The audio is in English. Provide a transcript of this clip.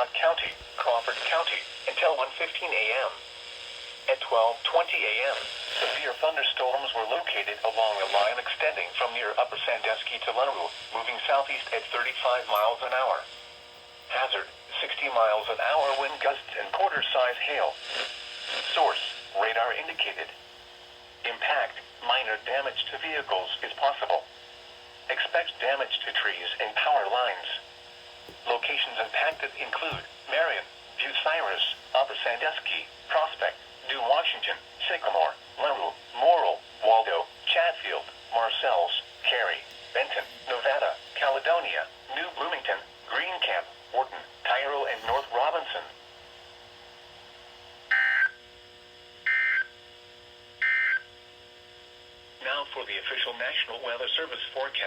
Scott County, Crawford County, until 1:15 a.m. At 12:20 a.m., severe thunderstorms were located along a line extending from near Upper Sandusky to Larue, moving southeast at 35 miles an hour. Hazard, 60 miles an hour wind gusts and quarter-size hail. Source, radar indicated. Impact, minor damage to vehicles is possible. Expect damage to trees and power lines. Locations impacted include Marion, Bucyrus, Upper Sandusky, Prospect, New Washington, Sycamore, Larue, Morrill, Waldo, Chatfield, Marcells, Cary, Benton, Nevada, Caledonia, New Bloomington, Greencamp, Wharton, Cairo, and North Robinson. Now for the official National Weather Service forecast.